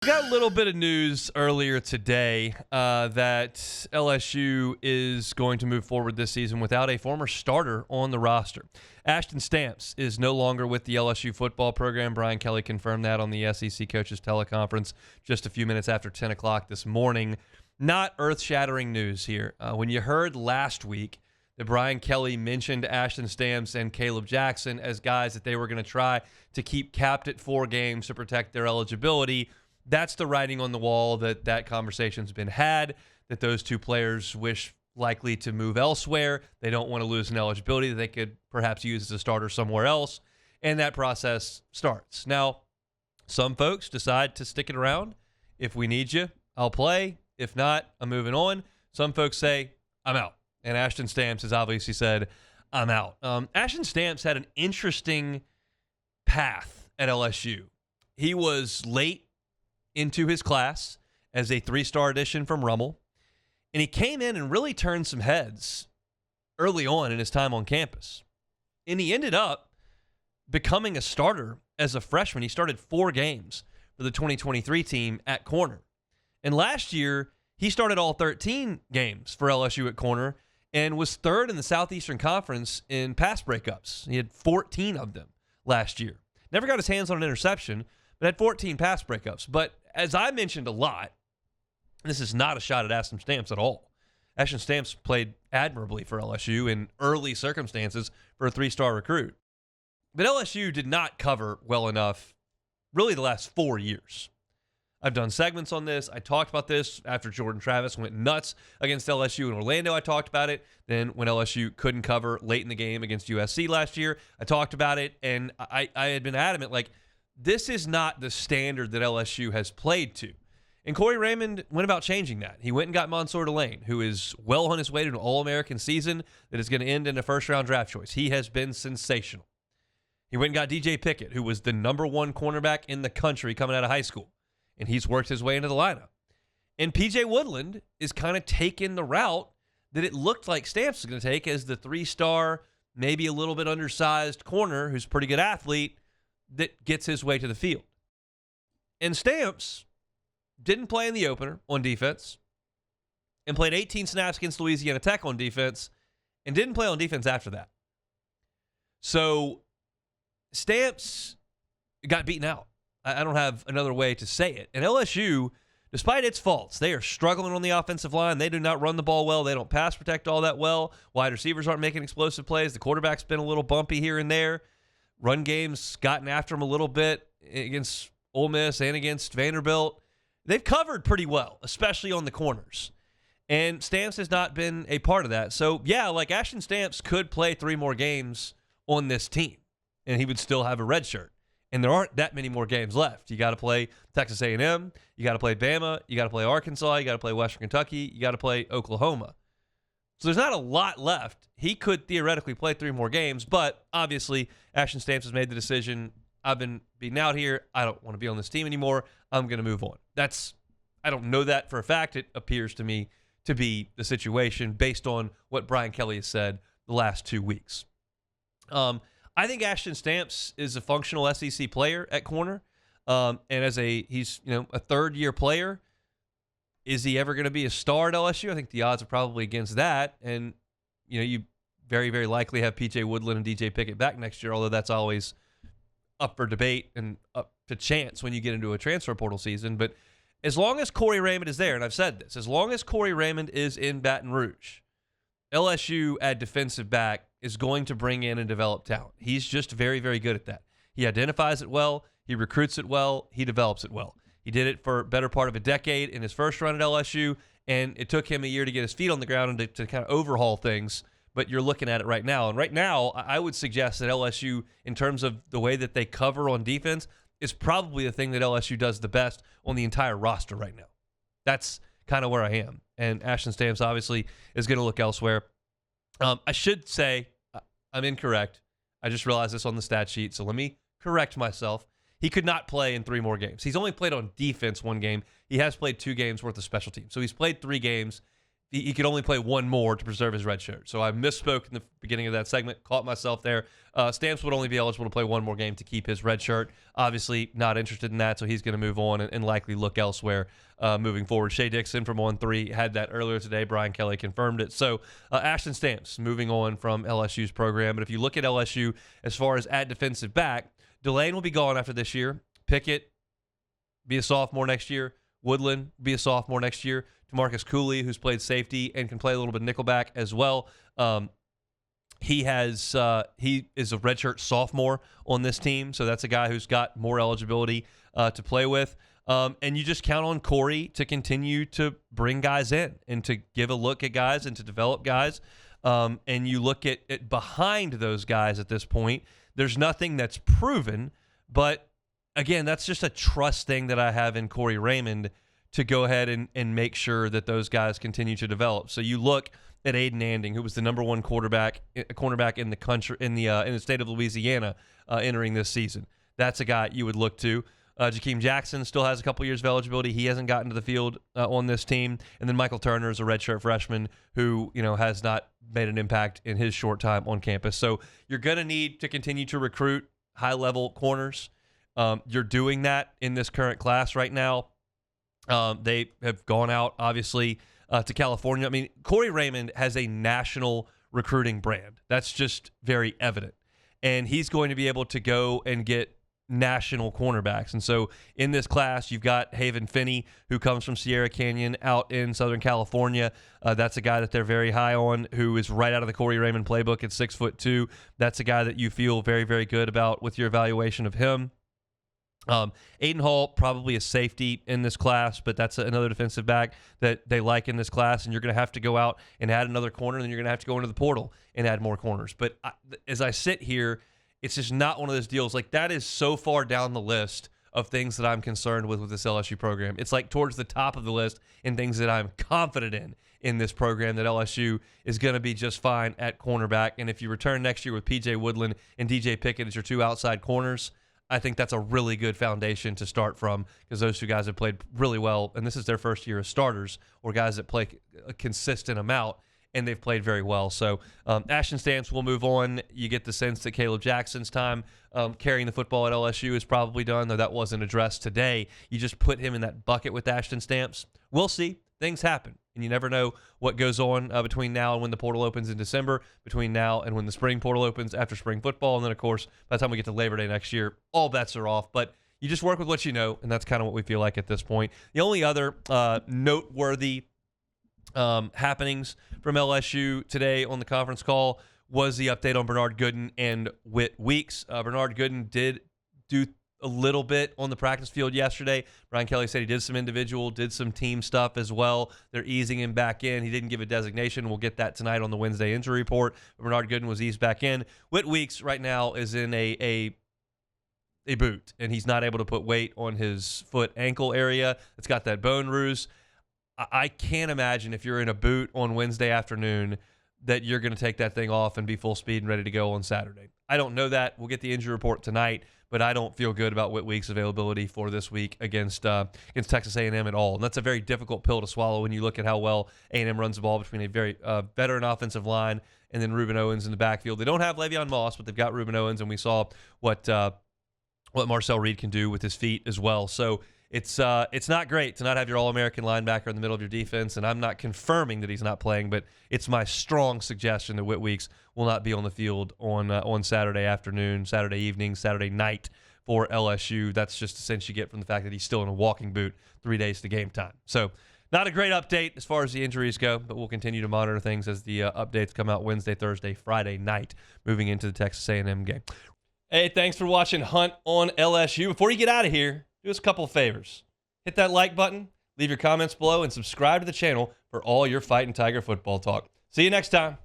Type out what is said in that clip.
Got a little bit of news earlier today that LSU is going to move forward this season without a former starter on the roster. Ashton Stamps is no longer with the LSU football program. Brian Kelly confirmed that on the SEC coaches teleconference just a few minutes after 10 o'clock this morning. Not earth-shattering news here. When you heard last week that Brian Kelly mentioned Ashton Stamps and Caleb Jackson as guys that they were going to try to keep capped at 4 games to protect their eligibility, that's the writing on the wall that conversation's been had, that those two players wish likely to move elsewhere. They don't want to lose an eligibility that they could perhaps use as a starter somewhere else, and that process starts. Now, some folks decide to stick it around. If we need you, I'll play. If not, I'm moving on. Some folks say, I'm out. And Ashton Stamps has obviously said, I'm out. Ashton Stamps had an interesting path at LSU. He was late into his class as a 3-star addition from Rummel, and he came in and really turned some heads early on in his time on campus. And he ended up becoming a starter as a freshman. He started 4 games for the 2023 team at corner. And last year, he started all 13 games for LSU at corner and was 3rd in the Southeastern Conference in pass breakups. He had 14 of them last year. Never got his hands on an interception, but had 14 pass breakups. But as I mentioned a lot, this is not a shot at Ashton Stamps at all. Ashton Stamps played admirably for LSU in early circumstances for a 3-star recruit. But LSU did not cover well enough really the last 4 years. I've done segments on this. I talked about this after Jordan Travis went nuts against LSU in Orlando. I talked about it. Then when LSU couldn't cover late in the game against USC last year, I talked about it. And I had been adamant, like, this is not the standard that LSU has played to. And Corey Raymond went about changing that. He went and got Mansour Delane, who is well on his way to an All-American season that is going to end in a first-round draft choice. He has been sensational. He went and got DJ Pickett, who was the #1 cornerback in the country coming out of high school. And he's worked his way into the lineup. And P.J. Woodland is kind of taking the route that it looked like Stamps was going to take as the 3-star, maybe a little bit undersized corner who's a pretty good athlete that gets his way to the field. And Stamps didn't play in the opener on defense and played 18 snaps against Louisiana Tech on defense and didn't play on defense after that. So Stamps got beaten out. I don't have another way to say it. And LSU, despite its faults, they are struggling on the offensive line. They do not run the ball well. They don't pass protect all that well. Wide receivers aren't making explosive plays. The quarterback's been a little bumpy here and there. Run game's gotten after them a little bit against Ole Miss and against Vanderbilt. They've covered pretty well, especially on the corners. And Stamps has not been a part of that. So, yeah, like Ashton Stamps could play 3 more games on this team, and he would still have a red shirt. And there aren't that many more games left. You got to play Texas A&M. You got to play Bama. You got to play Arkansas. You got to play Western Kentucky. You got to play Oklahoma. So there's not a lot left. He could theoretically play 3 more games, but obviously Ashton Stamps has made the decision. I've been beaten out here. I don't want to be on this team anymore. I'm going to move on. I don't know that for a fact. It appears to me to be the situation based on what Brian Kelly has said the last 2 weeks. I think Ashton Stamps is a functional SEC player at corner, and he's a 3rd-year player. Is he ever going to be a star at LSU? I think the odds are probably against that, and you very, very likely have P.J. Woodland and DJ Pickett back next year, although that's always up for debate and up to chance when you get into a transfer portal season. But as long as Corey Raymond is there, and I've said this, as long as Corey Raymond is in Baton Rouge, LSU at defensive back is going to bring in and develop talent. He's just very, very good at that. He identifies it well. He recruits it well. He develops it well. He did it for a better part of a decade in his first run at LSU, and it took him a year to get his feet on the ground and to kind of overhaul things, but you're looking at it right now. And right now, I would suggest that LSU, in terms of the way that they cover on defense, is probably the thing that LSU does the best on the entire roster right now. That's kind of where I am. And Ashton Stamps obviously is going to look elsewhere. I should say I'm incorrect. I just realized this on the stat sheet, so let me correct myself. He could not play in 3 more games. He's only played on defense 1 game. He has played 2 games worth of special teams. So he's played 3 games. he could only play one more to preserve his red shirt. So I misspoke in the beginning of that segment, caught myself there. Stamps would only be eligible to play one more game to keep his red shirt. Obviously not interested in that, so he's going to move on and likely look elsewhere moving forward. Shea Dixon from On3 had that earlier today. Brian Kelly confirmed it. So Ashton Stamps moving on from LSU's program. But if you look at LSU as far as at defensive back, Delane will be gone after this year. Pickett be a sophomore next year. Woodland be a sophomore next year. Marcus Cooley, who's played safety and can play a little bit nickelback as well. He is a redshirt sophomore on this team, so that's a guy who's got more eligibility to play with. And you just count on Corey to continue to bring guys in and to give a look at guys and to develop guys. And you look at behind those guys at this point, there's nothing that's proven, but again, that's just a trust thing that I have in Corey Raymond to go ahead and make sure that those guys continue to develop. So you look at Aiden Anding, who was the number one cornerback in the country in the state of Louisiana entering this season. That's a guy you would look to. Jakeem Jackson still has a couple years of eligibility. He hasn't gotten to the field on this team. And then Michael Turner is a redshirt freshman who has not made an impact in his short time on campus. So you're going to need to continue to recruit high-level corners. You're doing that in this current class right now. They have gone out, obviously, to California. I mean, Corey Raymond has a national recruiting brand. That's just very evident. And he's going to be able to go and get national cornerbacks. And so in this class, you've got Haven Finney, who comes from Sierra Canyon out in Southern California. That's a guy that they're very high on, who is right out of the Corey Raymond playbook at 6'2". That's a guy that you feel very, very good about with your evaluation of him. Aiden Hall, probably a safety in this class, but that's another defensive back that they like in this class, and you're going to have to go out and add another corner, and then you're going to have to go into the portal and add more corners. But as I sit here, it's just not one of those deals. Like, that is so far down the list of things that I'm concerned with this LSU program. It's like towards the top of the list in things that I'm confident in this program, that LSU is going to be just fine at cornerback. And if you return next year with P.J. Woodland and D.J. Pickett as your two outside corners, I think that's a really good foundation to start from, because those two guys have played really well, and this is their first year as starters, or guys that play a consistent amount, and they've played very well. So Ashton Stamps will move on. You get the sense that Caleb Jackson's time carrying the football at LSU is probably done, though that wasn't addressed today. You just put him in that bucket with Ashton Stamps. We'll see. Things happen, and you never know what goes on between now and when the portal opens in December, between now and when the spring portal opens after spring football, and then, of course, by the time we get to Labor Day next year, all bets are off. But you just work with what you know, and that's kind of what we feel like at this point. The only other noteworthy happenings from LSU today on the conference call was the update on Bernard Gooden and Whit Weeks. Bernard Gooden did do a little bit on the practice field yesterday. Brian Kelly said he did some individual, did some team stuff as well. They're easing him back in. He didn't give a designation. We'll get that tonight on the Wednesday injury report. Bernard Gooden was eased back in. Whit Weeks right now is in a boot, and he's not able to put weight on his foot ankle area. It's got that bone bruise. I can't imagine, if you're in a boot on Wednesday afternoon, that you're going to take that thing off and be full speed and ready to go on Saturday. I don't know that. We'll get the injury report tonight, but I don't feel good about Whit Weeks' availability for this week against Texas A&M at all. And that's a very difficult pill to swallow when you look at how well A&M runs the ball between a very veteran offensive line and then Reuben Owens in the backfield. They don't have Le'Veon Moss, but they've got Reuben Owens, and we saw what Marcel Reed can do with his feet as well. So it's not great to not have your All-American linebacker in the middle of your defense, and I'm not confirming that he's not playing, but it's my strong suggestion that Whit Weeks will not be on the field on Saturday afternoon, Saturday evening, Saturday night for LSU. That's just the sense you get from the fact that he's still in a walking boot 3 days to game time. So not a great update as far as the injuries go, but we'll continue to monitor things as the updates come out Wednesday, Thursday, Friday night, moving into the Texas A&M game. Hey, thanks for watching Hunt on LSU. Before you get out of here, do us a couple of favors. Hit that like button, leave your comments below, and subscribe to the channel for all your Fighting Tiger football talk. See you next time.